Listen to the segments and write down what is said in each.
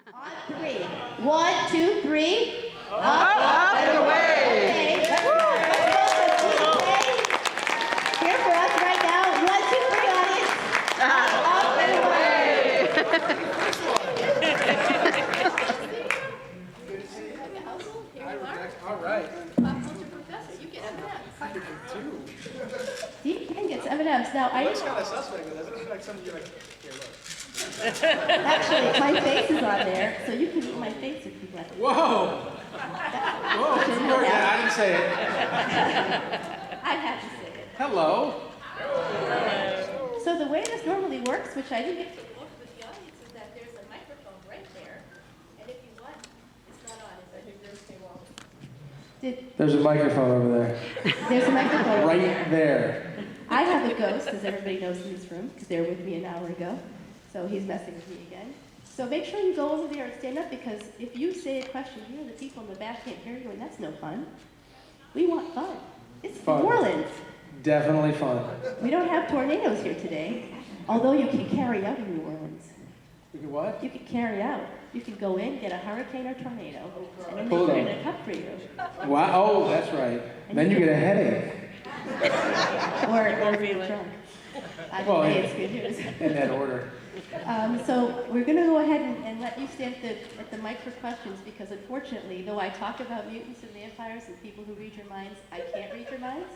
On three. 1, 2, 3. Up and away. Okay, let's go. Here for us right now. 1, 2, 3, audience. Up and away. All right. Pop culture professor, you get M&Ms. I do too. Steve King gets M&Ms. Now, I Looks kind of suspect, but doesn't it feel like something you're like, here, look. actually, my face is on there, so you can eat my face if you'd like. Whoa! Whoa, yeah, I didn't say it. I had to say it. Hello. So the way this normally works, which I didn't get to look with the audience, is that there's a microphone right there, and if you want, it's not on, is it? There's a microphone over there. There's a microphone Right there. I have a ghost, as everybody knows in this room, because they were with me an hour ago. So he's messing with me again. So make sure you go over there and stand up, because if you say a question here, the people in the back can't hear you, and that's no fun. We want fun. It's Fun. New Orleans. Definitely fun. We don't have tornadoes here today, although you can carry out in New Orleans. You can what? You can carry out. You can go in, get a hurricane or tornado, and then they Hold put on. it in a cup for you. Wow. Oh, that's right. Then you get a headache. Or be drunk. I Well, say yeah. it's good news. In that order. So we're going to go ahead and let you stand at the mic for questions, because unfortunately, though I talk about mutants and vampires and people who read your minds, I can't read your minds.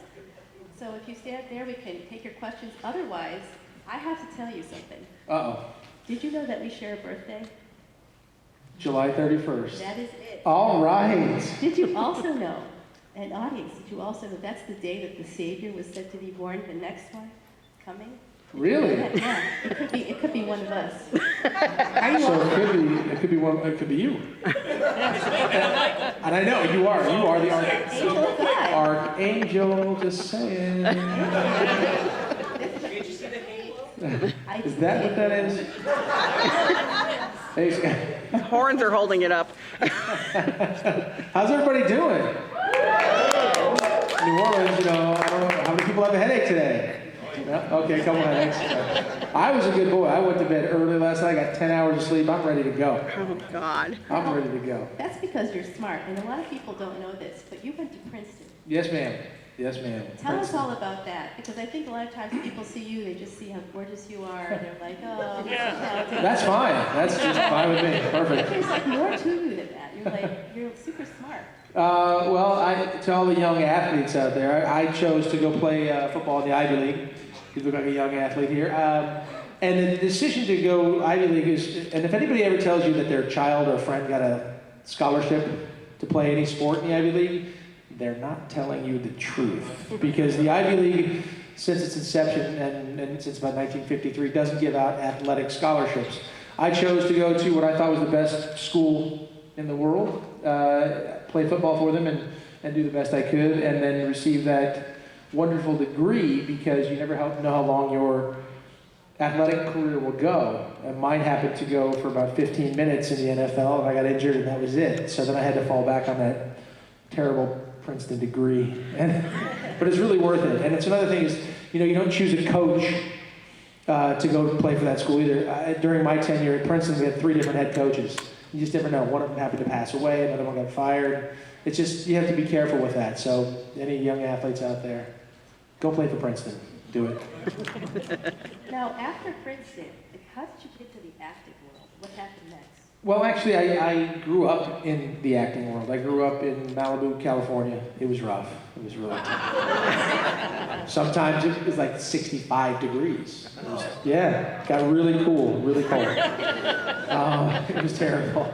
So if you stand there, we can take your questions. Otherwise, I have to tell you something. Uh-oh. Did you know that we share a birthday? July 31st. That is it. All right. Did you also know, and audience, did you also know that's the day that the Savior was said to be born, the next one coming? Really? Yeah, it could be one of us. Are you So all? it could be you. And I know you are the Angel of God. archangel. Just saying. Is that what that is? Hey, Horns are holding it up. how's everybody doing? New Orleans, you know, I don't know how many people have a headache today. Yeah? Okay, a couple of headaches. I was a good boy. I went to bed early last night. I got 10 hours of sleep. I'm ready to go. Oh, God. I'm ready to go. That's because you're smart, and a lot of people don't know this, but you went to Princeton. Yes, ma'am. Yes, ma'am. Tell us all about that, because I think a lot of times people see you, they just see how gorgeous you are, and they're like, oh, you're so talented. That's fine. That's just fine with me. Perfect. There's like more to you than that. You're super smart. Well, to all the young athletes out there, I chose to go play football in the Ivy League. You look like a young athlete here. And the decision to go Ivy League is, and if anybody ever tells you that their child or friend got a scholarship to play any sport in the Ivy League, they're not telling you the truth. Because the Ivy League, since its inception and since about 1953, doesn't give out athletic scholarships. I chose to go to what I thought was the best school in the world, play football for them and do the best I could, and then receive that wonderful degree, because you never know how long your athletic career will go. And mine happened to go for about 15 minutes in the NFL, and I got injured, and that was it. So then I had to fall back on that terrible Princeton degree. But it's really worth it. And it's another thing is, you know, you don't choose a coach to go play for that school either. During my tenure at Princeton, we had 3 different head coaches. You just never know. One of them happened to pass away, another one got fired. It's just, you have to be careful with that. So any young athletes out there, go play for Princeton. Do it. Now, after Princeton, how did you get to the acting world? What happened next? Well, actually, I grew up in the acting world. I grew up in Malibu, California. It was rough. It was really tough. Sometimes it was like 65 degrees. Yeah, got really cool, really cold. It was terrible.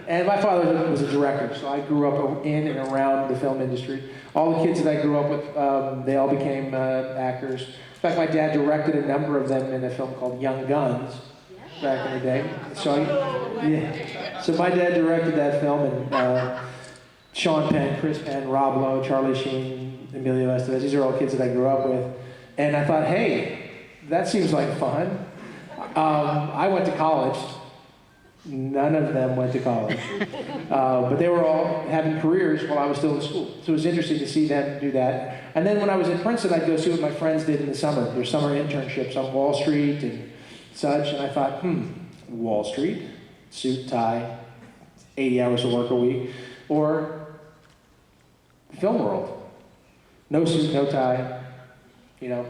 And my father was a director, so I grew up in and around the film industry. All the kids that I grew up with, they all became actors. In fact, my dad directed a number of them in a film called Young Guns back in the day. So my dad directed that film, and Sean Penn, Chris Penn, Rob Lowe, Charlie Sheen, Emilio Estevez, these are all kids that I grew up with. And I thought, hey, that seems like fun. I went to college. None of them went to college. But they were all having careers while I was still in school. So it was interesting to see them do that. And then when I was in Princeton, I'd go see what my friends did in the summer. Their summer internships on Wall Street and such. And I thought, Wall Street? suit, tie, 80 hours of work a week, or film world. No suit, no tie,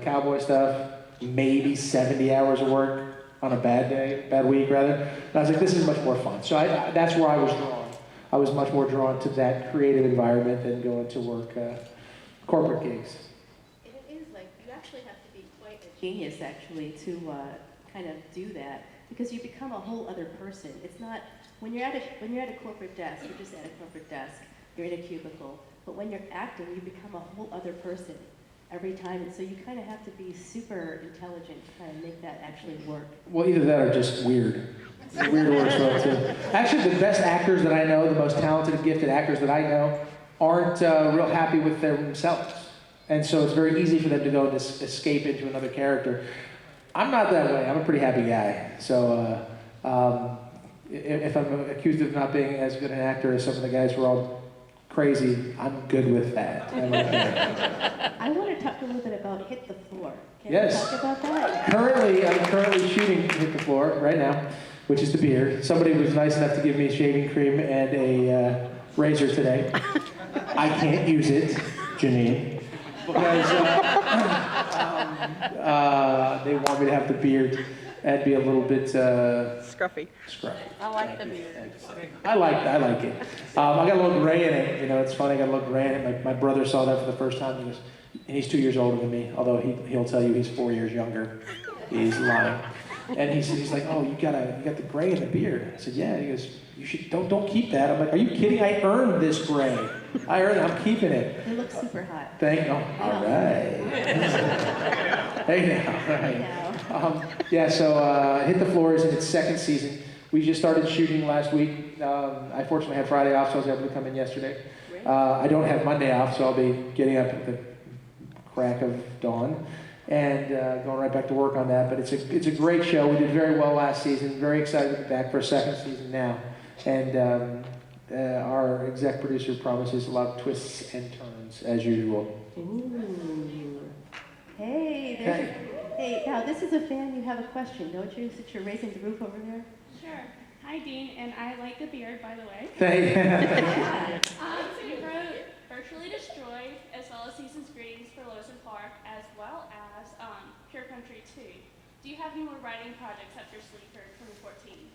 cowboy stuff, maybe 70 hours of work on a bad week rather. And I was like, this is much more fun. So that's where I was drawn. I was much more drawn to that creative environment than going to work corporate gigs. It is like, you actually have to be quite a genius actually to kind of do that, because you become a whole other person. It's not, when you're at a corporate desk, you're just at a corporate desk, you're in a cubicle, but when you're acting, you become a whole other person every time, and so you kind of have to be super intelligent to kind of make that actually work. Well, either that or just weird. Weird works well too. Actually, the best actors that I know, the most talented and gifted actors that I know, aren't real happy with themselves. And so it's very easy for them to go and just escape into another character. I'm not that way. I'm a pretty happy guy. So if I'm accused of not being as good an actor as some of the guys who are all crazy, I'm good with that. I want to talk a little bit about Hit the Floor. Can Yes. we talk about that? I'm currently shooting Hit the Floor right now, which is the beard. Somebody was nice enough to give me shaving cream and a razor today. I can't use it, Janine, because they want me to have the beard and be a little bit Scruffy. scruffy. I like the beard. I like it. I got a little gray in it. It's funny. I got a little gray in it. My brother saw that for the first time. He goes, and he's 2 years older than me, although he'll tell you he's 4 years younger. He's lying. And he's like, oh, you got the gray in the beard. I said, yeah. He goes, you should don't keep that. I'm like, are you kidding? I earned this gray. I'm keeping it. It looks super hot. All right. Hey now, right. So Hit the Floor is in its second season. We just started shooting last week. I fortunately had Friday off, so I was able to come in yesterday. I don't have Monday off, so I'll be getting up at the crack of dawn and going right back to work on that. But it's a great show. We did very well last season. Very excited to be back for a second season now. And our exec producer promises a lot of twists and turns, as usual. Ooh. Hey, now this is a fan. You have a question, don't you? Since you're raising the roof over there. Sure. Hi, Dean, and I like the beard, by the way. Thank Yeah. So you wrote Virtually Destroyed, as well as Season's Greetings for Lois and Clark, as well as Pure Country 2. Do you have any more writing projects up your sleeve for 2014?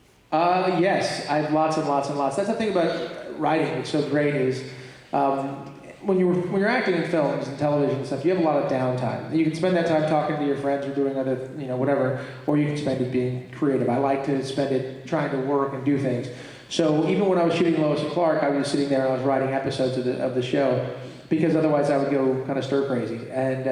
Yes, I have lots and lots and lots. That's the thing about writing. What's so great is when you're acting in films and television and stuff, you have a lot of downtime. You can spend that time talking to your friends or doing other, whatever, or you can spend it being creative. I like to spend it trying to work and do things. So even when I was shooting Lois and Clark, I was sitting there and I was writing episodes of the show, because otherwise I would go kind of stir crazy. And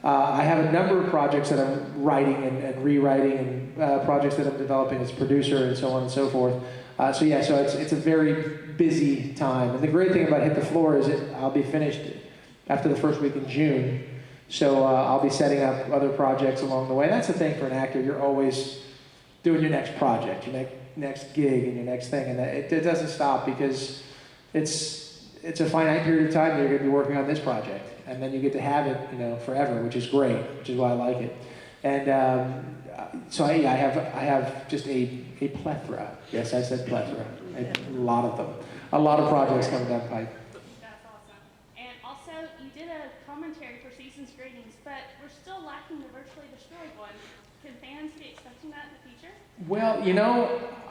I have a number of projects that I'm writing and rewriting, and projects that I'm developing as a producer, and so on and so forth. So it's a very busy time. And the great thing about Hit the Floor is I'll be finished after the first week in June. So I'll be setting up other projects along the way. That's the thing for an actor. You're always doing your next project, your next gig, and your next thing. And it doesn't stop, because it's a finite period of time that you're going to be working on this project. And then you get to have it, forever, which is great, which is why I like it. And so I have just a plethora. Yes, I said plethora. A lot of them. A lot of projects coming down the pipe. That's awesome. And also, you did a commentary for Season's Greetings, but we're still lacking the Virtually Destroyed one. Can fans be expecting that in the future? Well,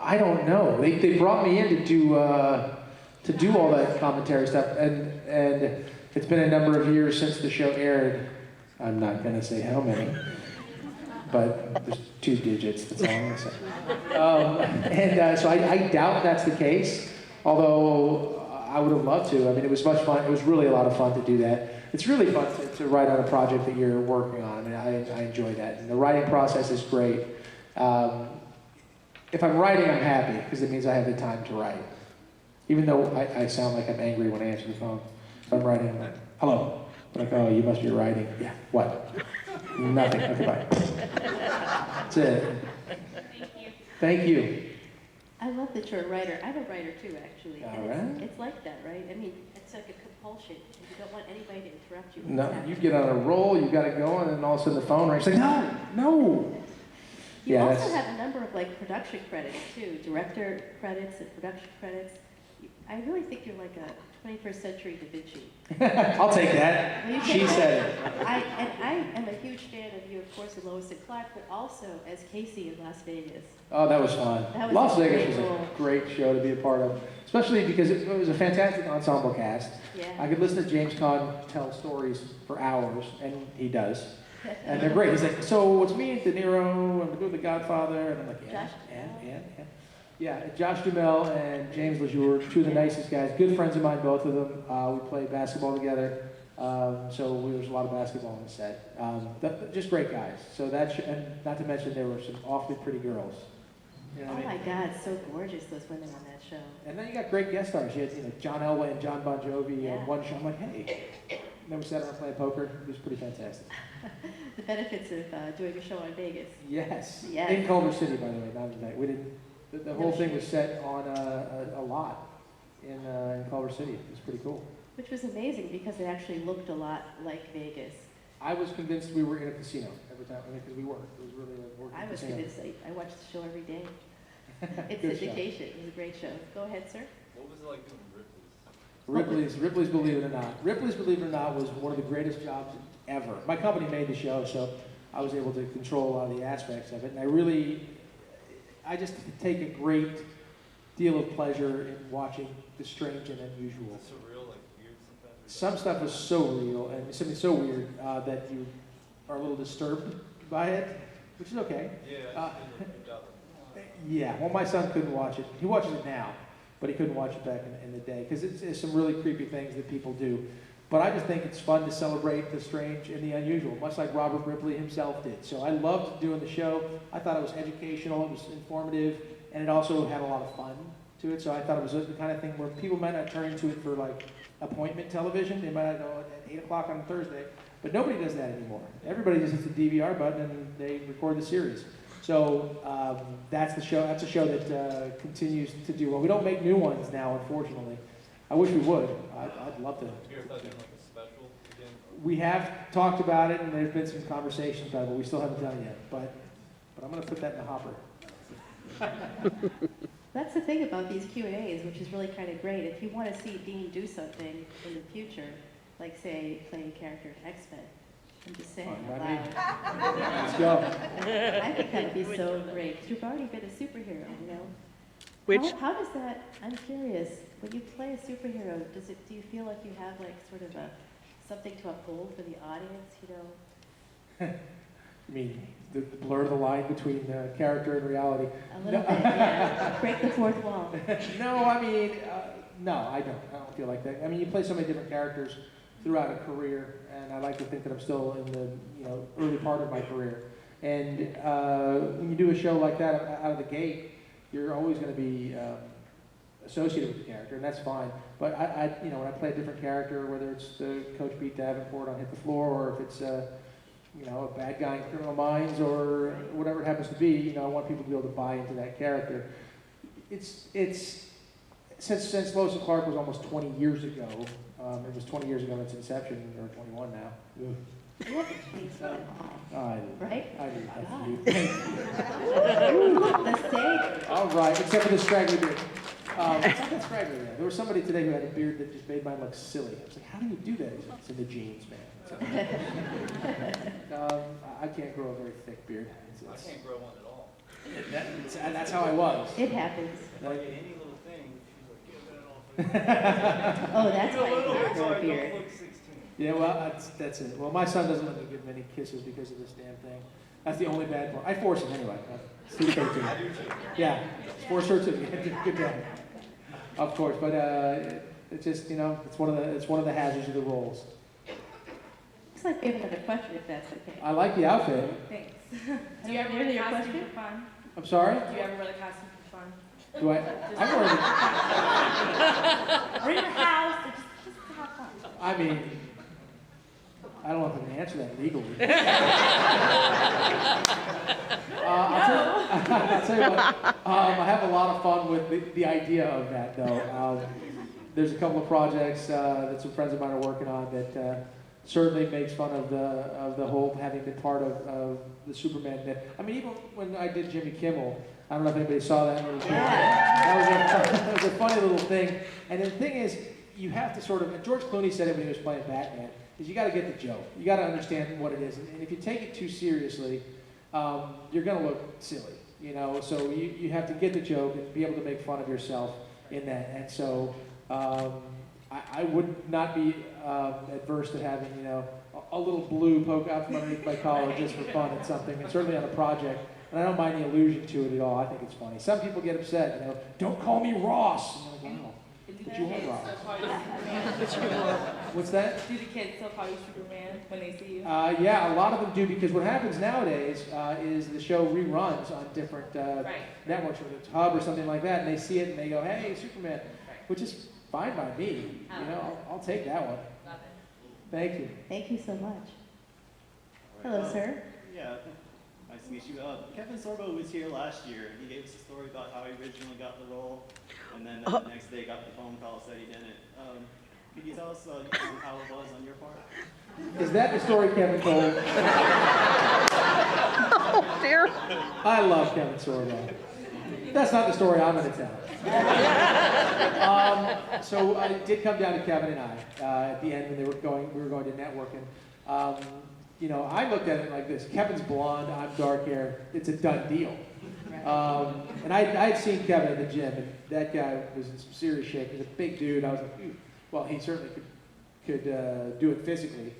I don't know. They brought me in to do all that commentary stuff, and it's been a number of years since the show aired. I'm not going to say how many, but there's 2 digits, that's all I'm going to say. So I doubt that's the case, although I would have loved to. I mean, it was much fun. It was really a lot of fun to do that. It's really fun to write on a project that you're working on. I mean, I enjoy that. And the writing process is great. If I'm writing, I'm happy, because it means I have the time to write. Even though I sound like I'm angry when I answer the phone. If I'm writing, I'm like, hello. I'm like, oh, you must be writing. Yeah, what? Nothing. Okay, bye. That's it. Thank you. Thank you. I love that you're a writer. I'm a writer too, actually. All And right. It's like that, right? I mean, it's like a compulsion. You don't want anybody to interrupt you. No, you get on a roll, you got it going, and all of a sudden the phone rings. Like, no. You Yeah, also that's- have a number of like production credits too, director credits and production credits. I really think you're like a 21st century Da Vinci. I'll take that. Well, you She can- said it. I am a huge fan of you, of course, in Lois and Clark, but also as Casey in Las Vegas. Oh, that was fun. That was Las a Vegas great was role. a great show to be a part of, especially because it was a fantastic ensemble cast. Yeah. I could listen to James Caan tell stories for hours, and he does. And they're great. He's like, so it's me and De Niro, and we're doing The Godfather, and I'm like, yeah, Josh and. Yeah, Josh Duhamel and James LeJour, two of the nicest guys, good friends of mine, both of them. We played basketball together, so there was a lot of basketball on the set. Just great guys. So and not to mention there were some awfully pretty girls. You know Oh what I my mean? God, so gorgeous, those women on that show. And then you got great guest stars. You had John Elway and John Bon Jovi Yeah. on one show. I'm like, hey. Then we sat around playing poker. It was pretty fantastic. The benefits of doing a show in Vegas. Yes. Yes. In Culver City, by the way, not tonight. We didn't. The whole thing was set on a lot in Culver City. It was pretty cool. Which was amazing because it actually looked a lot like Vegas. I was convinced we were in a casino every time, because we were. It was really like working I was casino. convinced. I watched the show every day. It's Good show. syndication. It was a great show. Go ahead, sir. What was it like doing Ripley's? Ripley's Believe It or Not. Ripley's Believe It or Not was one of the greatest jobs ever. My company made the show, so I was able to control a lot of the aspects of it. And I just take a great deal of pleasure in watching the strange and unusual. Was it surreal, like weird sometimes? Some stuff is so real and something so weird that you are a little disturbed by it, which is okay. Yeah, I just did like doubt them. Yeah, well, my son couldn't watch it. He watches it now, but he couldn't watch it back in the day because it's some really creepy things that people do. But I just think it's fun to celebrate the strange and the unusual, much like Robert Ripley himself did. So I loved doing the show. I thought it was educational, it was informative, and it also had a lot of fun to it. So I thought it was the kind of thing where people might not turn to it for like appointment television. They might not go at 8 o'clock on Thursday, but nobody does that anymore. Everybody just hits the DVR button and they record the series. So that's the show. That's a show that continues to do well. We don't make new ones now, unfortunately. I wish we would. I'd love to. Have you ever thought doing like a special again? We have talked about it, and there's been some conversations about it, but we still haven't done it yet. But I'm going to put that in the hopper. That's the thing about these Q&As, which is really kind of great. If you want to see Dean do something in the future, like say playing a character in X-Men, I'm just saying Oh, out might loud. Let's go. I think that'd be so great. 'Cause you've already been a superhero, you know. Which, How does that? I'm curious. When you play a superhero, do you feel like you have like sort of something to uphold for the audience? You know, I mean, the blur the line between character and reality. a little bit. Yeah. Break the fourth wall. No, I mean, no, I don't. I don't feel like that. I mean, you play so many different characters throughout a career, and I like to think that I'm still in the early part of my career. And when you do a show like that out of the gate, you're always going to be associated with the character, and that's fine. But when I play a different character, whether it's the Coach Pete Davenport on Hit the Floor, or if it's a bad guy in Criminal Minds, or whatever it happens to be, I want people to be able to buy into that character. It's since Lois and Clark was almost 20 years ago. It was 20 years ago in its inception, or 21 now. Ugh. You haven't changed at all. I didn't. Right? I didn't have God. to do. You look the same. All right, except for the straggly beard. It's not that straggly there. There was somebody today who had a beard that just made mine look silly. I was like, how do you do that? He's like, it's in the genes, man. So, I can't grow a very thick beard. I can't grow one at all. That's how I was. It happens. If I get any little thing, she's like, get that off. Oh, that's why you Little, can't so grow I a beard. don't look 16. Yeah, well, that's it. Well, my son doesn't let me give many kisses because of this damn thing. That's the only bad part. I force him anyway. Steve too. I do too. Yeah, force her to. Good job. Of course, but it's just it's one of the hazards of the roles. Looks like we have another question, if that's okay. I like the outfit. Thanks. Do Do you ever hear wear the your costume question? for fun? I'm sorry. Do you ever wear the costume for fun? Do I? I Or in your house, or just to have fun? I mean, I don't know if I can answer that legally. I'll tell you what. I have a lot of fun with the idea of that, though. There's a couple of projects that some friends of mine are working on that certainly makes fun of the whole having been part of the Superman myth. I mean, even when I did Jimmy Kimmel, I don't know if anybody saw that. That was a funny little thing. And the thing is, you have to sort of, and George Clooney said it when he was playing Batman, is you got to get the joke. You got to understand what it is. And if you take it too seriously, you're going to look silly, you know. So you have to get the joke and be able to make fun of yourself in that. And so I would not be adverse to having, you know, a little blue poke out from underneath my collar just for fun at something, and certainly on a project. And I don't mind the allusion to it at all. I think it's funny. Some people get upset, you know, don't call me Ross. And I'm like, wow, but you are Ross. What's that? Do the kids still call you Superman when they see you? Yeah, a lot of them do, because what happens nowadays is the show reruns on different networks, whether it's Hub or something like that, and they see it and they go, hey, Superman, which is fine by me. You know, I'll take that one. Love it. Thank you. Thank you so much. Hello, sir. Yeah, nice to meet you. Kevin Sorbo was here last year. He gave us a story about how he originally got the role, and then the next day got the phone call said he didn't. Could you tell us how it was on your part? Is that the story Kevin told? Oh, dear. I love Kevin Sorbo. That's not the story I'm going to tell. So I did come down to Kevin and I at the end when we were going to network, and you know, I looked at it like this: Kevin's blonde, I'm dark hair. It's a done deal. And I'd seen Kevin at the gym, and that guy was in some serious shape. He was a big dude. I was like, ooh. Well, he certainly could do it physically,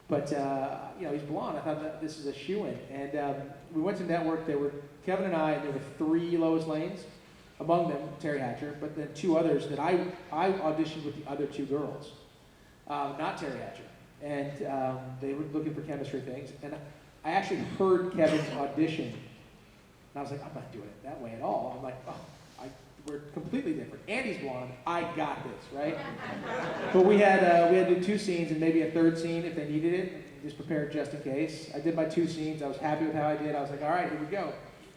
but you know, he's blonde. I thought that this is a shoo-in, and we went to network. There were Kevin and I, and there were 3 Lois Lanes, among them Terry Hatcher, but then 2 others that I auditioned with the other 2 girls, not Terry Hatcher, and they were looking for chemistry things, and I actually heard Kevin's audition, and I was like, I'm not doing it that way at all. I'm like, oh. We're completely different. Andy's blonde. I got this, right? But we had to do 2 scenes and maybe a 3rd scene if they needed it. Just prepared just in case. I did my 2 scenes. I was happy with how I did. I was like, all right, here we go.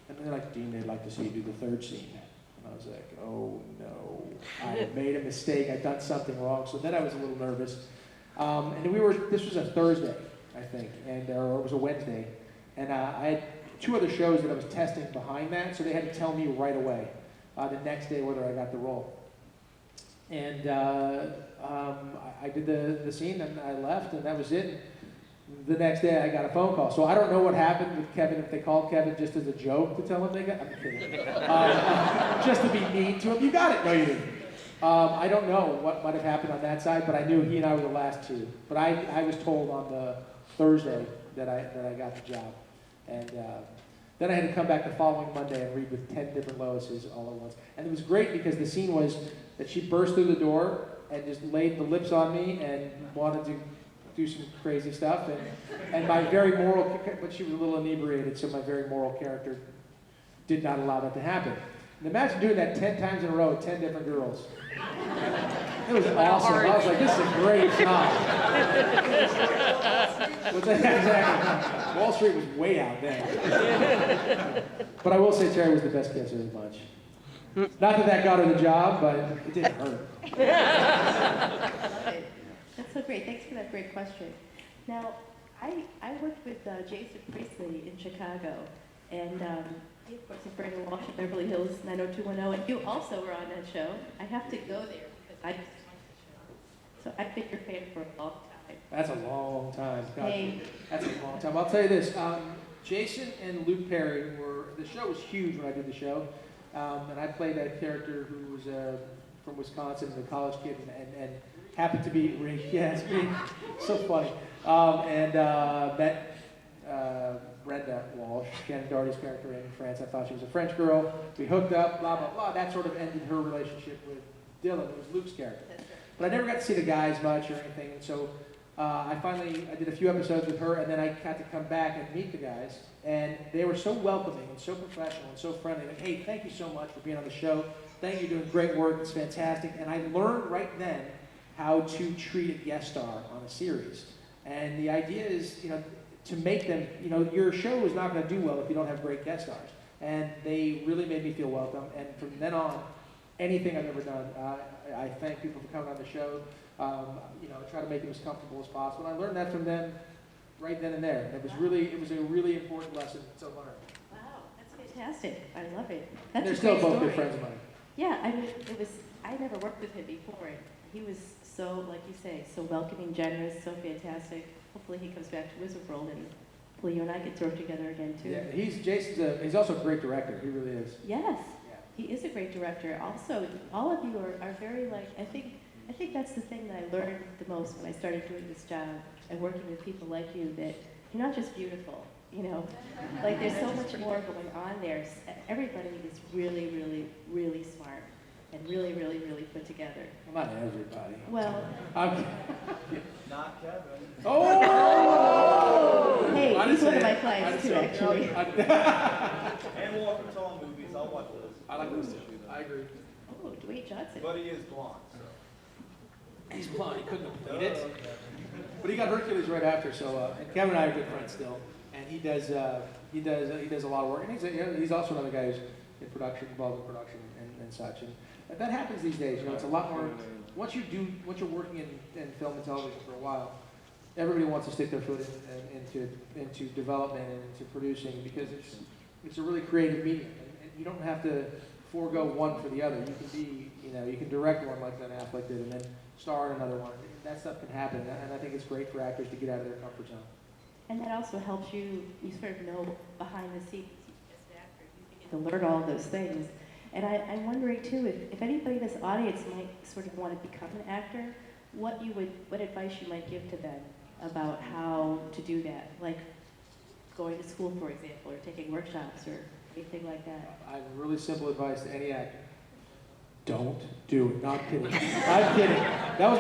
And then they're like, Dean, they'd like to see you do the 3rd scene. And I was like, oh no, I made a mistake. I'd done something wrong. So then I was a little nervous. And this was a Thursday, I think, or it was a Wednesday. And I had 2 other shows that I was testing behind that, so they had to tell me right away. The next day whether I got the role. And I did the scene and I left and that was it. The next day I got a phone call. So I don't know what happened with Kevin, if they called Kevin just as a joke to tell him they got, I'm kidding. Just to be mean to him. You got it. No, you didn't. I don't know what might have happened on that side, but I knew he and I were the last 2. But I was told on the Thursday that I got the job. And then I had to come back the following Monday and read with 10 different Loises all at once. And it was great because the scene was that she burst through the door and just laid the lips on me and wanted to do some crazy stuff. And my very moral, but she was a little inebriated, so my very moral character did not allow that to happen. And imagine doing that 10 times in a row with 10 different girls. It was awesome. I was like, this is a great job. What's that? Exactly. Wall Street was way out there. But I will say Terry was the best kisser of the bunch. Not that got her the job, but it didn't hurt. Love it. That's so great. Thanks for that great question. Now, I worked with Jason Priestley in Chicago, and he, of course, is Brandon Walsh at Beverly Hills 90210, and you also were on that show. I have to go there because I just watched the show. So I've been your fan for a long time. That's a long time. God, Hey. that's a long time. I'll tell you this. Jason and Luke Perry the show was huge when I did the show. And I played a character who was from Wisconsin, a college kid, and happened to be, yeah, it's me. So funny. And met Brenda Walsh, Shannon Doherty's character in France. I thought she was a French girl. We hooked up, blah, blah, blah. That sort of ended her relationship with Dylan, who was Luke's character. But I never got to see the guys much or anything, and so I did a few episodes with her, and then I got to come back and meet the guys, and they were so welcoming and so professional and so friendly. Like, hey, thank you so much for being on the show. Thank you, you're doing great work. It's fantastic. And I learned right then how to treat a guest star on a series. And the idea is, to make them, your show is not going to do well if you don't have great guest stars. And they really made me feel welcome. And from then on, anything I've ever done. I thank people for coming on the show. I try to make them as comfortable as possible. And I learned that from them right then and there. It was a really important lesson to learn. Wow, that's fantastic. I love it. And That's they're a still great both story. good friends of mine. Yeah, I mean, I never worked with him before. And he was so, like you say, so welcoming, generous, so fantastic. Hopefully he comes back to Wizard World and hopefully you and I get to work together again too. Yeah, he's also a great director. He really is. Yes, Yeah. he is a great director. Also, all of you are very like, I think that's the thing that I learned the most when I started doing this job and working with people like you, that you're not just beautiful, like there's so much more going on there. Everybody is really, really, really smart and really, really, really put together. Well, not everybody. Well, Not Kevin. Oh! hey, I he's didn't one of say my it. clients too, I actually. And Walker Tall movies, I'll watch those. I like those too. I agree. Oh, Dwayne Johnson. But he is blonde, so. He's blind. He couldn't have played it. But he got Hercules right after. So, and Kevin and I are good friends still. And he does a lot of work. And he's also another guy who's in production, involved in production and such. And that happens these days. It's a lot more. Once you're working in film and television for a while, everybody wants to stick their foot into development and into producing, because it's a really creative medium, and you don't have to forego one for the other. You can be, you can direct one like Ben Affleck did, and then star in another one. That stuff can happen, and I think it's great for actors to get out of their comfort zone. And that also helps you sort of know behind the scenes. As an actor, you begin to learn all those things. And I'm wondering too, if anybody in this audience might sort of want to become an actor, what advice you might give to them about how to do that, like going to school, for example, or taking workshops or anything like that. I have really simple advice to any actor: don't do it. Not kidding. I'm kidding. That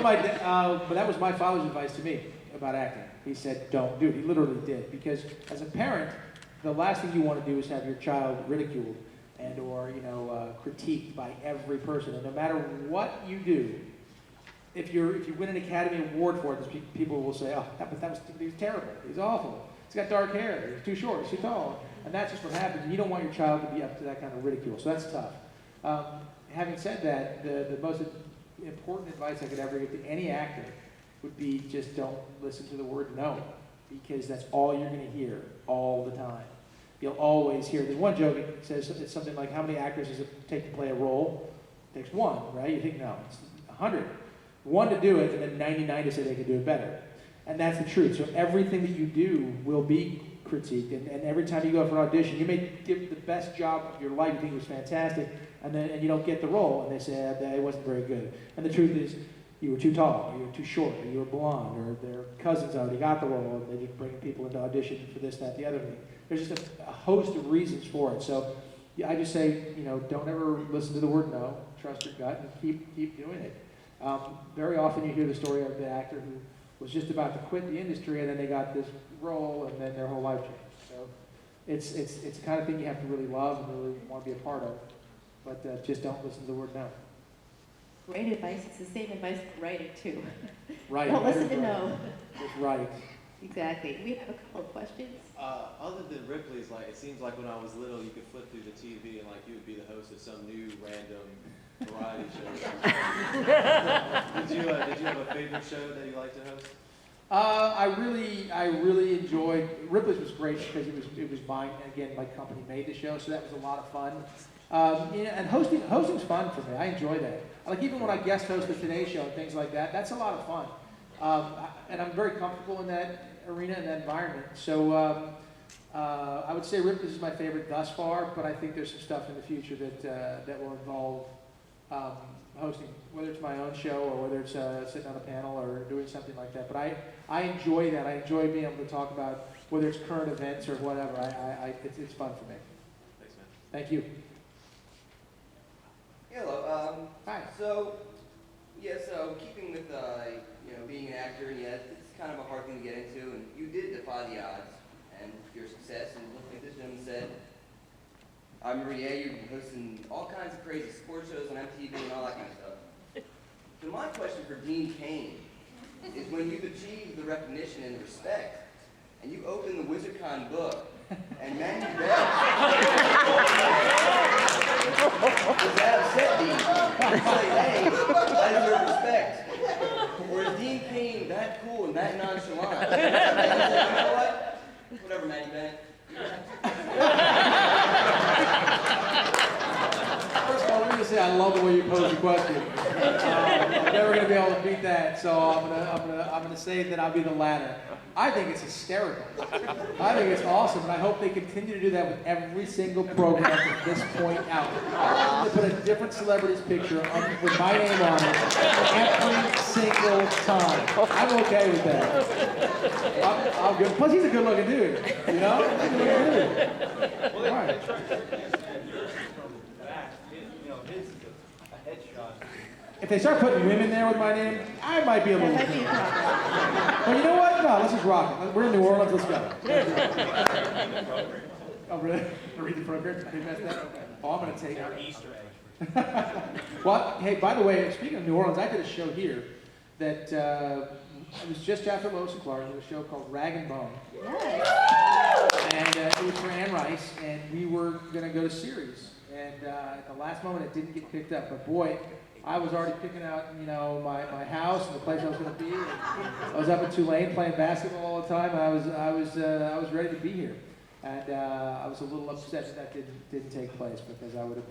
was my father's advice to me about acting. He said, "Don't do it." He literally did, because as a parent, the last thing you want to do is have your child ridiculed and or critiqued by every person. And no matter what you do, if you win an Academy Award for it, people will say, "Oh, he was terrible. He's awful. He's got dark hair. He's too short. He's too tall." And that's just what happens. And you don't want your child to be up to that kind of ridicule. So that's tough. Having said that, the most important advice I could ever give to any actor would be just don't listen to the word no, because that's all you're going to hear all the time. You'll always hear. There's one joke that says it's something like, how many actors does it take to play a role? It takes one, right? You think, no, it's 100. One to do it, and then 99 to say they can do it better. And that's the truth. So everything that you do will be critiqued. And every time you go for an audition, you may give the best job of your life, you think it was fantastic, and you don't get the role, and they say, it wasn't very good. And the truth is, you were too tall, or you were too short, or you were blonde, or their cousins already got the role, and they just bring people into audition for this, that, the other thing. There's just a host of reasons for it. So I just say, don't ever listen to the word no. Trust your gut and keep doing it. Very often you hear the story of the actor who was just about to quit the industry, and then they got this role, and then their whole life changed. So it's the kind of thing you have to really love and really want to be a part of. But just don't listen to the word no. Great advice. It's the same advice for writing too. Right. Don't listen to no. Just right. Exactly. We have a couple of questions. Other than Ripley's, it seems like when I was little, you could flip through the TV and you would be the host of some new random variety show. Did you have a favorite show that you liked to host? I really enjoyed. Ripley's was great because it was mine. Again, my company made the show, so that was a lot of fun. And hosting's fun for me. I enjoy that. Even when I guest host the Today Show and things like that, that's a lot of fun. And I'm very comfortable in that arena and that environment. So I would say Ripley's is my favorite thus far, but I think there's some stuff in the future that will involve hosting, whether it's my own show or whether it's sitting on a panel or doing something like that. But I enjoy that. I enjoy being able to talk about whether it's current events or whatever. It's fun for me. Thanks, man. Thank you. Hello. Hi. So keeping with being an actor, and it's kind of a hard thing to get into, and you did defy the odds and your success. And looking at this gentleman said, I remember, you're hosting all kinds of crazy sports shows on MTV and all that kind of stuff. So my question for Dean Cain is, when you've achieved the recognition and the respect, and you open the WizardCon book, and man, you bet. Does that upset Dean? say, hey, I deserve respect. Or is Dean Cain that cool and that nonchalant? And you know what? Whatever, Maddie Bennett. First of all, let me just say I love the way you pose the question. I'm never going to be able to beat that, so I'm gonna say that I'll be the latter. I think it's hysterical. I think it's awesome, and I hope they continue to do that with every single program from this point out. They put a different celebrity's picture with my name on it every single time. I'm okay with that. I'm good. Plus, he's a good-looking dude. You know, he's a good-looking dude. All right. If they start putting women there with my name, I might be a little. That might be a problem. But you know what? No, let's just rock it. We're in New Orleans. Let's go. Oh, really? I read the program. They messed that. Okay. Oh, I'm gonna take it. Easter egg. Well, hey, by the way, speaking of New Orleans, I did a show here that it was just after Lois and Clark. It was a show called Rag and Bone, Yes. and it was for Anne Rice, and we were gonna go to series, and at the last moment, it didn't get picked up. But boy, I was already picking out, you know, my house and the place I was going to be. And I was up in Tulane playing basketball all the time. And I was ready to be here, and I was a little upset that didn't take place because I would have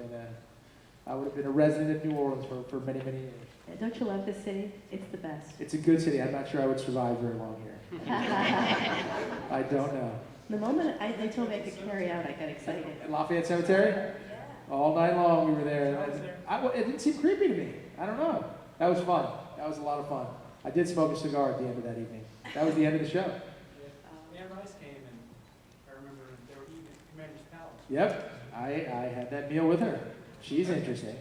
been a resident of New Orleans for many years. Don't you love this city? It's the best. It's a good city. I'm not sure I would survive very long here. I don't know. The moment they told me I could carry out, I got excited. At Lafayette Cemetery? All night long we were there. It didn't seem creepy to me. I don't know. That was fun. That was a lot of fun. I did smoke a cigar at the end of that evening. That was the end of the show. Anne Rice came, and I remember they were eating at Commander's Palace. Yep. I had that meal with her. She's interesting.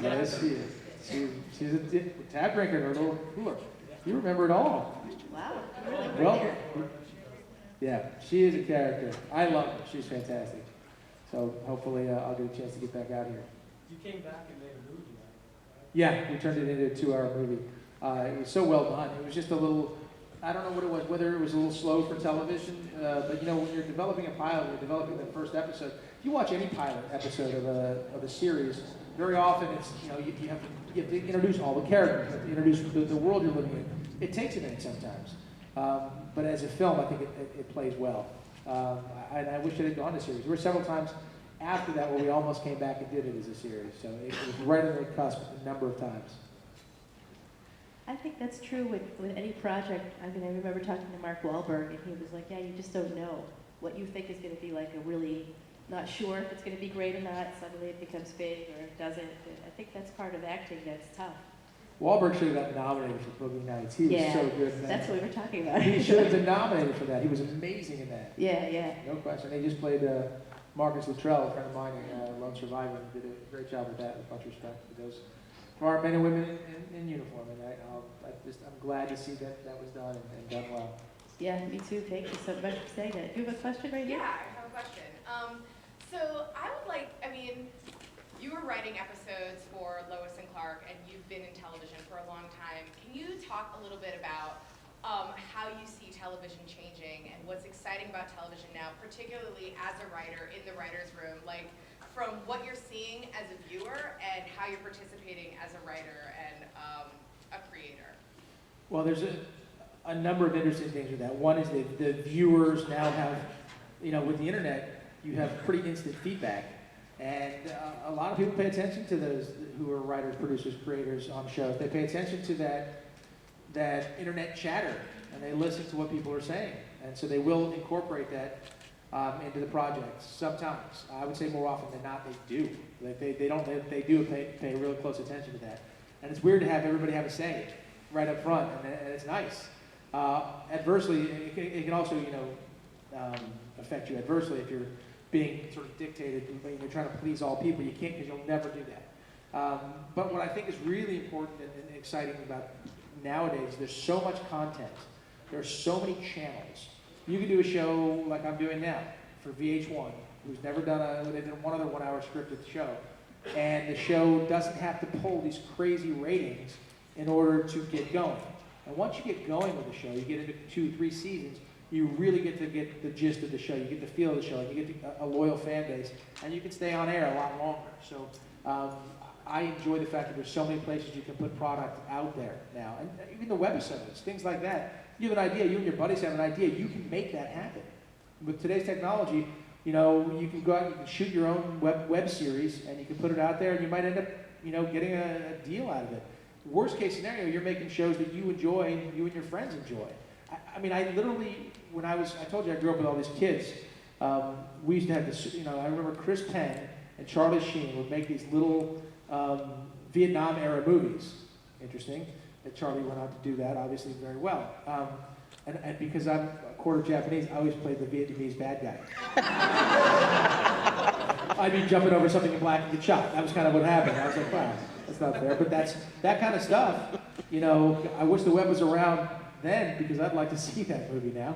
Yes, she is. She's a tab drinker in her little cooler. You remember it all. Wow. You really Well, bring it. yeah, she is a character. I love her. She's fantastic. So hopefully I'll get a chance to get back out here. You came back and made a movie, right? Yeah, we turned it into a 2-hour movie. It was so well done. It was just a little, I don't know what it was, whether it was a little slow for television, but you know, when you're developing a pilot, you're developing the first episode. If you watch any pilot episode of a series, very often it's, you know, you have to introduce all the characters, you have to introduce the world you're living in. It takes a minute sometimes. But as a film, I think it plays well. And I wish it had gone to series. There were several times after that where we almost came back and did it as a series. So it was right on the cusp a number of times. I think that's true with any project. I mean, I remember talking to Mark Wahlberg, and he was like, yeah, you just don't know what you think is going to be like a really, not sure if it's going to be great or not. Suddenly it becomes big or it doesn't. And I think that's part of acting that's tough. Wahlberg should have gotten nominated for Boogie Nights. He was so good in that. That's what we were talking about. He should have been nominated for that. He was amazing in that. Yeah. No question. They just played Marcus Luttrell, a friend of mine, in Lone Survivor, and did a great job with that, with much respect for those, for our men and women in uniform. And I'm glad to see that was done and done well. Yeah, me too. Thank you so much for saying that. Do you have a question right here? Yeah, I have a question. So I would like, I mean, you were writing episodes for Lois and Clark, and you've been in television for a long time. Can you talk a little bit about how you see television changing and what's exciting about television now, particularly as a writer in the writer's room, like from what you're seeing as a viewer and how you're participating as a writer and a creator? Well, there's a number of interesting things with that. One is the viewers now have, you know, with the internet, you have pretty instant feedback. And a lot of people pay attention to those who are writers, producers, creators on shows. They pay attention to that internet chatter, and they listen to what people are saying. And so they will incorporate that into the projects. Sometimes, I would say more often than not, they do. They do pay really close attention to that. And it's weird to have everybody have a say right up front, and it's nice. Adversely, it can also, you know, affect you adversely if you're being sort of dictated, you're trying to please all people. You can't, because you'll never do that. But what I think is really important and exciting about nowadays, there's so much content. There are so many channels. You can do a show like I'm doing now for VH1, who's never done they've done one other 1-hour scripted show. And the show doesn't have to pull these crazy ratings in order to get going. And once you get going with the show, you get into 2-3 seasons, you really get to get the gist of the show. You get the feel of the show, and you get a loyal fan base, and you can stay on air a lot longer. So I enjoy the fact that there's so many places you can put product out there now, and even the webisodes, things like that. You have an idea, you and your buddies have an idea, you can make that happen. With today's technology, you know, you can go out, you can shoot your own web series, and you can put it out there, and you might end up, you know, getting a deal out of it. Worst case scenario, you're making shows that you enjoy, and you and your friends enjoy. I mean, I literally, I told you I grew up with all these kids. We used to have this, you know, I remember Chris Penn and Charlie Sheen would make these little Vietnam era movies. Interesting that Charlie went out to do that, obviously very well. And because I'm a quarter Japanese, I always played the Vietnamese bad guy. I'd be jumping over something in black and get shot. That was kind of what happened. I was like, wow, that's not fair. But that's that kind of stuff. You know, I wish the web was around then because I'd like to see that movie now.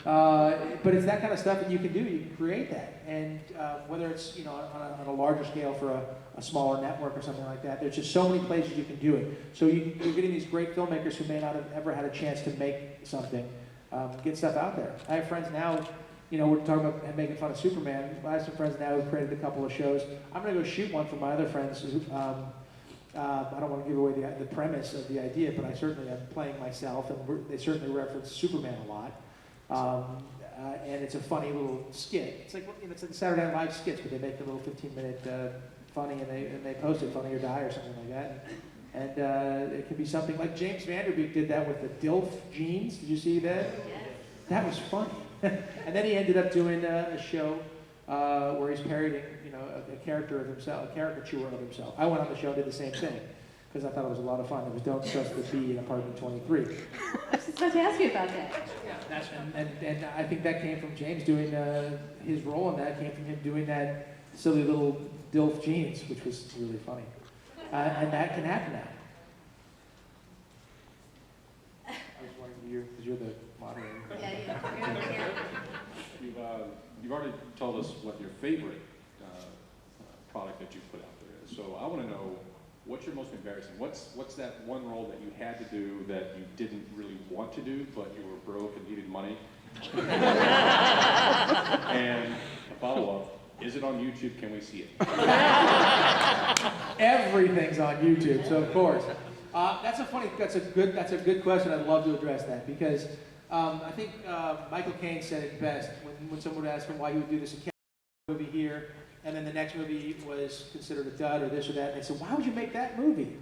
But it's that kind of stuff that you can do. You can create that, and whether it's, you know, on a larger scale for a smaller network or something like that, there's just so many places you can do it. So you're getting these great filmmakers who may not have ever had a chance to make something, get stuff out there. I have friends now. You know, we're talking about making fun of Superman. I have some friends now who created a couple of shows. I'm going to go shoot one for my other friends. Who, I don't want to give away the premise of the idea, but I certainly am playing myself, and they certainly reference Superman a lot. And it's a funny little skit. It's like, you know, it's like Saturday Night Live skits, but they make a little 15-minute funny, and they post it, Funny or Die or something like that. And it could be something like James Vanderbeek did that with the DILF jeans. Did you see that? Yes. That was funny. And then he ended up doing a show where he's parodying, you know, a character of himself, a caricature of himself. I went on the show and did the same thing because I thought it was a lot of fun. It was Don't Trust the Bee in Apartment 23. I was just about to ask you about that. And I think that came from James doing his role in that, came from him doing that silly little DILF jeans, which was really funny. And that can happen now. I was wondering, because you're the moderator. Yeah, you're over here. You've already told us what your favorite product that you put out there is. So I want to know, what's your most embarrassing? What's that one role that you had to do that you didn't really want to do, but you were broke and needed money? And a follow-up, is it on YouTube? Can we see it? Everything's on YouTube, so of course. That's a good question. I'd love to address that because I think Michael Cain said it best when someone would ask him why he would do this movie here, and then the next movie was considered a dud or this or that. And they said, why would you make that movie?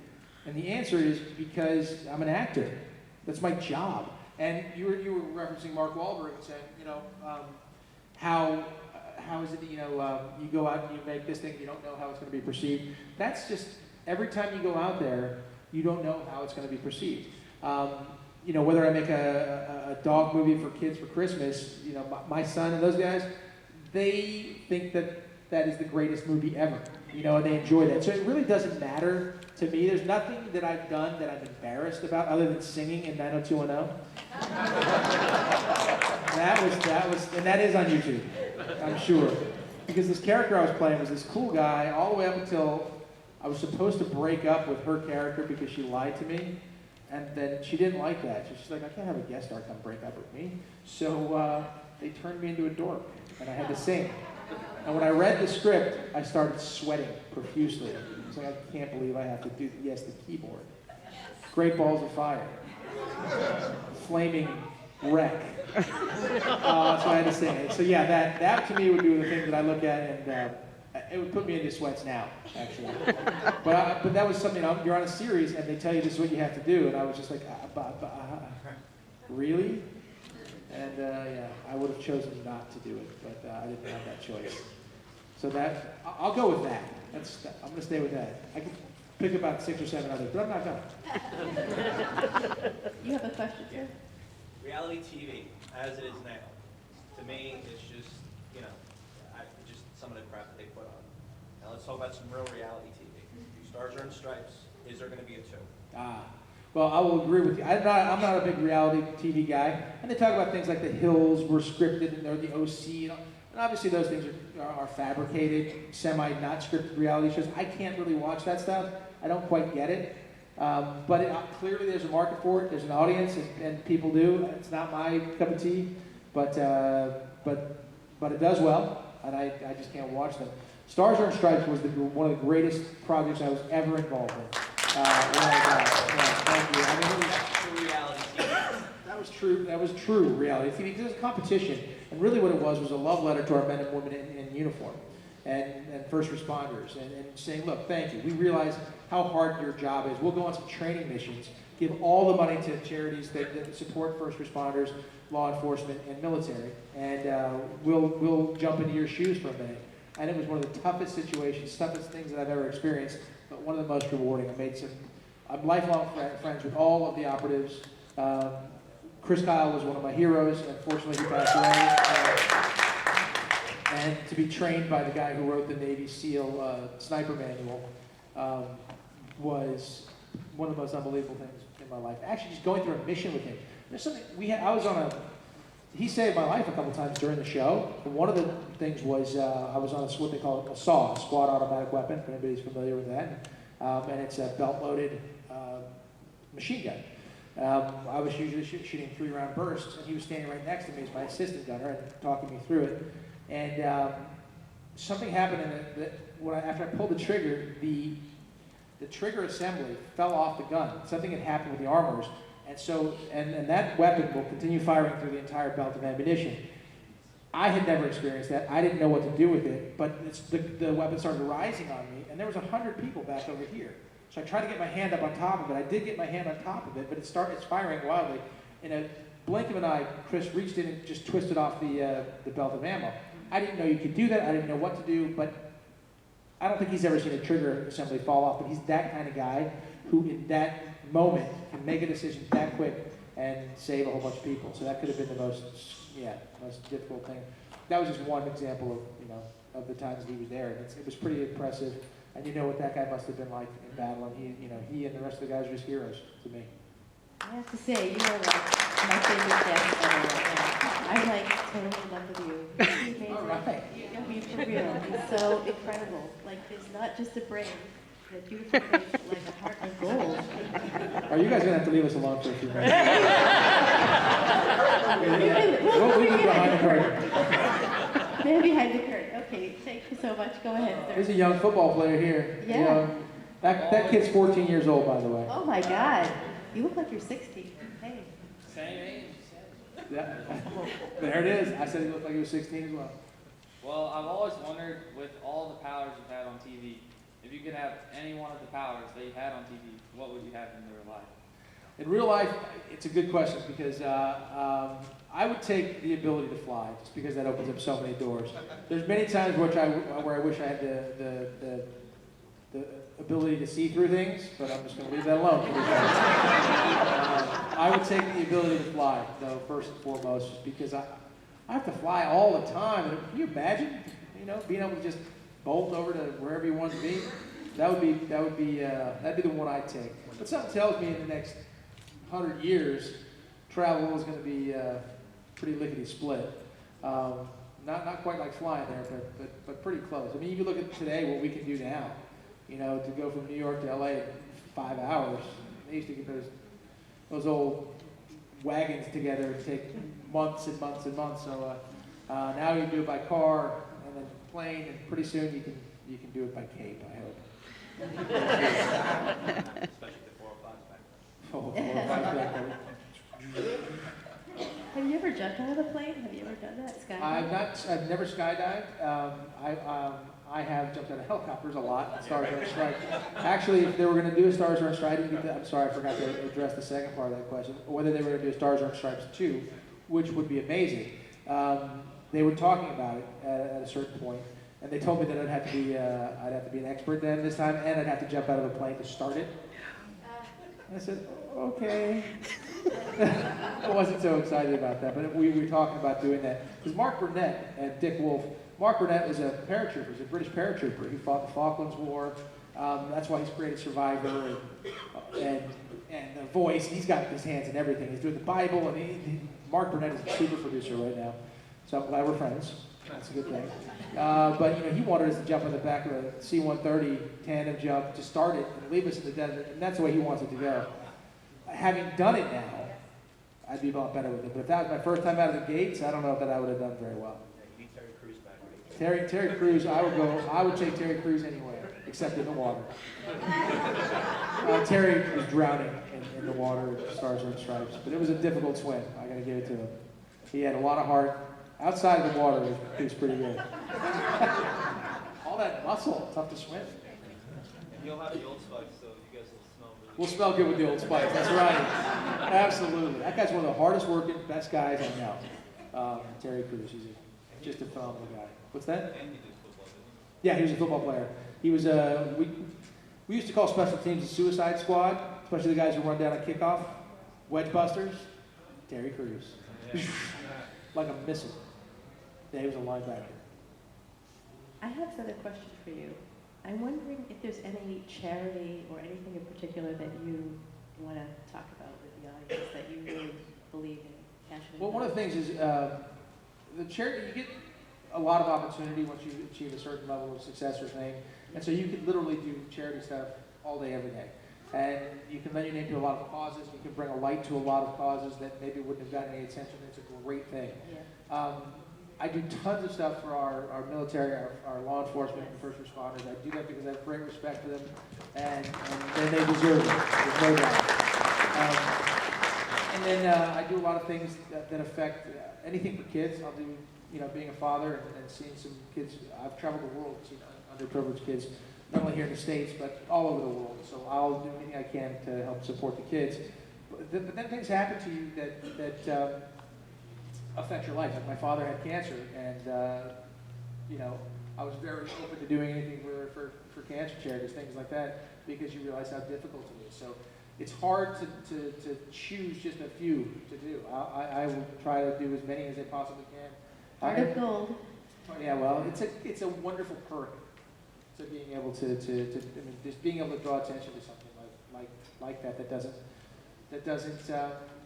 And the answer is because I'm an actor. That's my job. And you were referencing Mark Wahlberg and saying, you know, how is it that, you know, you go out and you make this thing, you don't know how it's going to be perceived. That's just, every time you go out there, you don't know how it's going to be perceived. You know, whether I make a dog movie for kids for Christmas, you know, my son and those guys, they think that is the greatest movie ever, you know, and they enjoy that. So it really doesn't matter to me. There's nothing that I've done that I'm embarrassed about other than singing in 90210. That was, and that is on YouTube, I'm sure. Because this character I was playing was this cool guy all the way up until I was supposed to break up with her character because she lied to me. And then she didn't like that. So she's like, I can't have a guest star come break up with me. So they turned me into a dork, and I had to sing. And when I read the script, I started sweating profusely. It's like, I can't believe I have to do, yes, the keyboard. Great Balls of Fire. Flaming Wreck. So I had to sing it. So yeah, that to me would be the thing that I look at, and it would put me into sweats now, actually. But that was something, you're on a series, and they tell you this is what you have to do, and I was just like, really? And yeah, I would have chosen not to do it, but I didn't have that choice. So I'll go with that. I'm going to stay with that. I could pick about 6 or 7 others, but I'm not going to. You have a question, sir? Reality TV, as it is now, to me, it's just, you know, just some of the crap that they put on. Now let's talk about some real reality TV. Starshine Stripes, is there going to be a 2? Well, I will agree with you. I'm not a big reality TV guy. And they talk about things like The Hills were scripted, and they're the OC. You know, and obviously those things are fabricated, semi-not scripted reality shows. I can't really watch that stuff. I don't quite get it. But clearly there's a market for it. There's an audience, and people do. It's not my cup of tea. but it does well, and I just can't watch them. Stars Are Stripes was one of the greatest projects I was ever involved in. When I got it. Yeah, thank you. I mean, it was, True reality TV. that was true. That was true reality TV because it was a competition, and really what it was a love letter to our men and women in uniform, and first responders, and saying, look, thank you. We realize how hard your job is. We'll go on some training missions, give all the money to charities that support first responders, law enforcement, and military, and we'll jump into your shoes for a minute. And it was one of the toughest situations, toughest things that I've ever experienced, but one of the most rewarding. I'm lifelong friends with all of the operatives. Chris Kyle was one of my heroes, and unfortunately he passed away. And to be trained by the guy who wrote the Navy SEAL sniper manual was one of the most unbelievable things in my life. Actually, just going through a mission with him. There's something he saved my life a couple times during the show. And one of the things was I was on what they call a SAW, a squad automatic weapon, if anybody's familiar with that. And it's a belt-loaded machine gun. I was usually shooting 3-round bursts, and he was standing right next to me as my assistant gunner and talking me through it. And something happened after I pulled the trigger, the trigger assembly fell off the gun. Something had happened with the armors. And so, and that weapon will continue firing through the entire belt of ammunition. I had never experienced that. I didn't know what to do with it, but the weapon started rising on me, and there was 100 people back over here. So I tried to get my hand up on top of it. I did get my hand on top of it, but it's firing wildly. In a blink of an eye, Chris reached in and just twisted off the belt of ammo. I didn't know you could do that. I didn't know what to do, but I don't think he's ever seen a trigger assembly fall off, but he's that kind of guy who in that moment can make a decision that quick and save a whole bunch of people. So that could have been the most difficult thing. That was just one example of the times he was there. It was pretty impressive, and you know what that guy must have been like in battle. And he and the rest of the guys are just heroes to me. I have to say, you are like my favorite guest ever right now. I'm like totally in love with you. It's amazing. All right. I mean, for real. It's so incredible. Like, there's not just a brain, a beautiful face, but like a heart of gold. Are you guys going to have to leave us alone for a few minutes? We'll leave it behind the curtain. Maybe behind the curtain. Okay, thank you so much. Go ahead, sir. There's a young football player here. Yeah. That kid's 14 years old, by the way. Oh my God. You look like you're 60. Hey. Same age. Yeah. There it is. I said he looked like he was 16 as well. Well, I've always wondered, with all the powers you've had on TV, if you could have any one of the powers that you had on TV, what would you have in real life? In real life, it's a good question because I would take the ability to fly, just because that opens up so many doors. There's many times where I wish I had the ability to see through things, but I'm just going to leave that alone. I would take the ability to fly, though, first and foremost, just because I have to fly all the time. And can you imagine, being able to just bolt over to wherever you want to be? That'd be the one I'd take. But something tells me in the next 100 years, travel is going to be pretty lickety split. Not quite like flying there, but pretty close. I mean, you look at today what we can do now. To go from New York to LA in 5 hours. They used to get those old wagons together and take months and months and months. So now you do it by car and then plane, and pretty soon you can do it by Cape, I hope. Especially the 405s back then. Oh, 405 back there. Have you ever jumped out of a plane? Have you ever done that? Skydiving? I've never skydived. I have jumped out of helicopters a lot. Stars Are Stripes. Actually, if they were going to do a Stars Are Stripes, I'm sorry, I forgot to address the second part of that question. Whether they were going to do a Stars Are Stripes 2, which would be amazing. They were talking about it at a certain point, and they told me that I'd have to be an expert then this time, and I'd have to jump out of a plane to start it. And I said, okay. I wasn't so excited about that, but we were talking about doing that. Because Mark Burnett and Dick Wolf, Mark Burnett was a paratrooper, he's a British paratrooper. He fought the Falklands War. That's why he's created Survivor and The Voice. He's got his hands in everything. He's doing the Bible, and Mark Burnett is a super producer right now. So I'm glad we're friends. That's a good thing. But he wanted us to jump in the back of a C-130 tandem jump to start it and leave us in the desert, and that's the way he wants it to go. Having done it now, I'd be a lot better with it. But if that was my first time out of the gates, I don't know that I would have done very well. Yeah, you need Terry Crews back, right? Terry Crews, I would take Terry Crews anywhere, except in the water. Terry was drowning in the water at Starshine Stripes, but it was a difficult swim. I got to give it to him. He had a lot of heart. Outside of the water, he was pretty good. All that muscle, tough to swim. And you'll have the Old Spice, so you guys will smell really We'll smell good with the Old Spice. That's right. Absolutely. That guy's one of the hardest working, best guys I know. Terry Crews. He's just a phenomenal guy. What's that? And he did football, didn't Yeah, he was a football player. He was we used to call special teams the Suicide Squad, especially the guys who run down a kickoff, wedge busters. Terry Crews, like a missile. Yeah, he was a linebacker. I have another question for you. I'm wondering if there's any charity or anything in particular that you want to talk about with the audience that you really believe in, passionate Well, one of the things is the charity, you get a lot of opportunity once you achieve a certain level of success or fame. And so you could literally do charity stuff all day, every day. And you can lend your name to a lot of causes. You can bring a light to a lot of causes that maybe wouldn't have gotten any attention. It's a great thing. Yeah. I do tons of stuff for our military, our law enforcement, and first responders. I do that because I have great respect for them, and they deserve it. There's no doubt. And then I do a lot of things that affect anything for kids. I'll do, being a father and seeing some kids. I've traveled the world, seen underprivileged kids, not only here in the States, but all over the world. So I'll do anything I can to help support the kids. But then things happen to you that affect your life. Like my father had cancer, and I was very open to doing anything for cancer charities, things like that, because you realize how difficult it is. So it's hard to choose just a few to do. I will try to do as many as I possibly can. Heart of gold. Yeah, well, it's a wonderful perk to being able to just being able to draw attention to something like that doesn't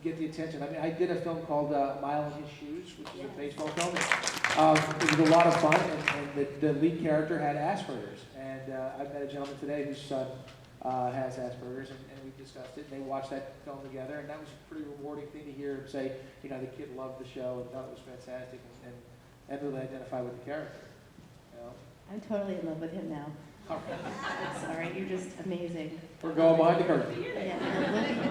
get the attention. I mean, I did a film called Mile in His Shoes, which is a baseball film. It was a lot of fun, and the lead character had Asperger's. And I met a gentleman today whose son has Asperger's, and we discussed it, and they watched that film together, and that was a pretty rewarding thing to hear him say, the kid loved the show and thought it was fantastic, and really identify with the character. I'm totally in love with him now. All right. Sorry, you're just amazing. We're going behind the curtain. Yeah,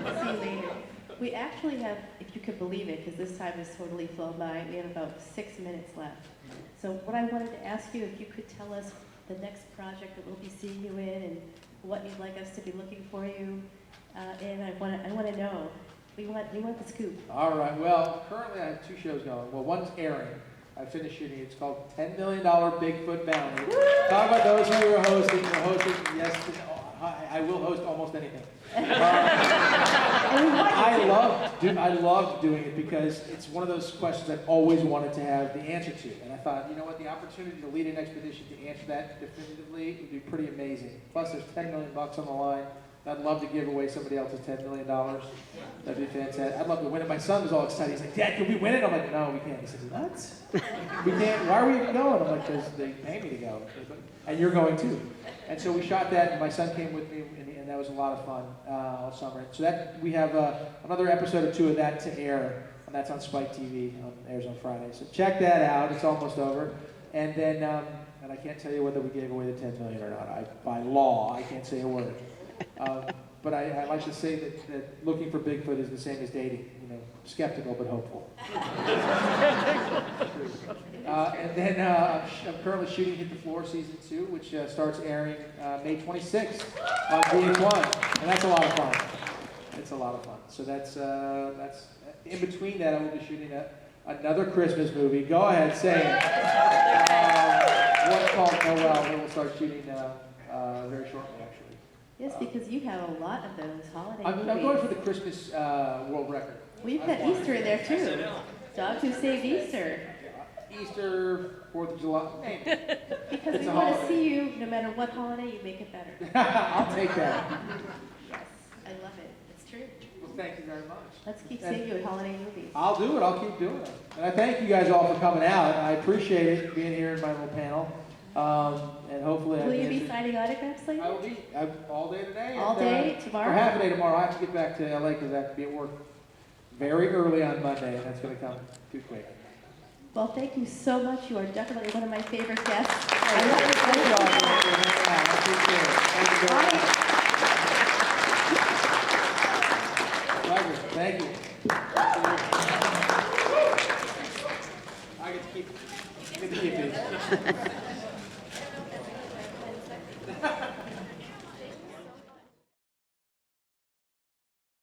we'll see you later. We actually have, if you could believe it, because this time has totally flown by, we have about 6 minutes left. So what I wanted to ask you, if you could tell us the next project that we'll be seeing you in and what you'd like us to be looking for you, and I want to know. We want the scoop. All right. Well, currently I have 2 shows going. Well, one's airing. I finished shooting. It's called $10 Million Bigfoot Bounty. Talk about those who are hosting. Yes, I will host almost anything. I love doing it because it's one of those questions I've always wanted to have the answer to. And I thought, the opportunity to lead an expedition to answer that definitively would be pretty amazing. Plus, there's $10 million on the line. I'd love to give away somebody else's $10 million. That'd be fantastic. I'd love to win it. My son was all excited. He's like, Dad, can we win it? I'm like, no, we can't. He says, what? We can't. Why are we even going? I'm like, because they pay me to go. And you're going too. And so we shot that, and my son came with me, and that was a lot of fun all summer. So that we have another episode or 2 of that to air, and that's on Spike TV. Airs on Friday. So check that out. It's almost over. And then, and I can't tell you whether we gave away the $10 million or not. By law, I can't say a word. But I like to say that looking for Bigfoot is the same as dating. Skeptical but hopeful. And then I'm currently shooting Hit the Floor Season 2, which starts airing May 26th on VH1, and that's a lot of fun. It's a lot of fun. So that's in between that, I will be shooting another Christmas movie. Go ahead, say it. What's called Noel. We will start shooting very shortly, actually. Yes, because you have a lot of those holiday I'm movies. going for the Christmas world record. We've got Easter in there too. Dogs Who Saved Easter. Easter, 4th of July. Because It's we a want to holiday. see you, no matter what holiday, you make it better. I'll take that. Yes, I love it. It's true. Well, thank you very much. Let's keep seeing you at holiday movies. I'll do it. I'll keep doing it. And I thank you guys all for coming out. I appreciate it being here in my little panel. And hopefully Will you be signing autographs later? I will be all day today. All day tomorrow? Or half a day tomorrow. I have to get back to LA because I have to be at work very early on Monday, and that's going to come too quick. Well, thank you so much. You are definitely one of my favorite guests. Thank you all.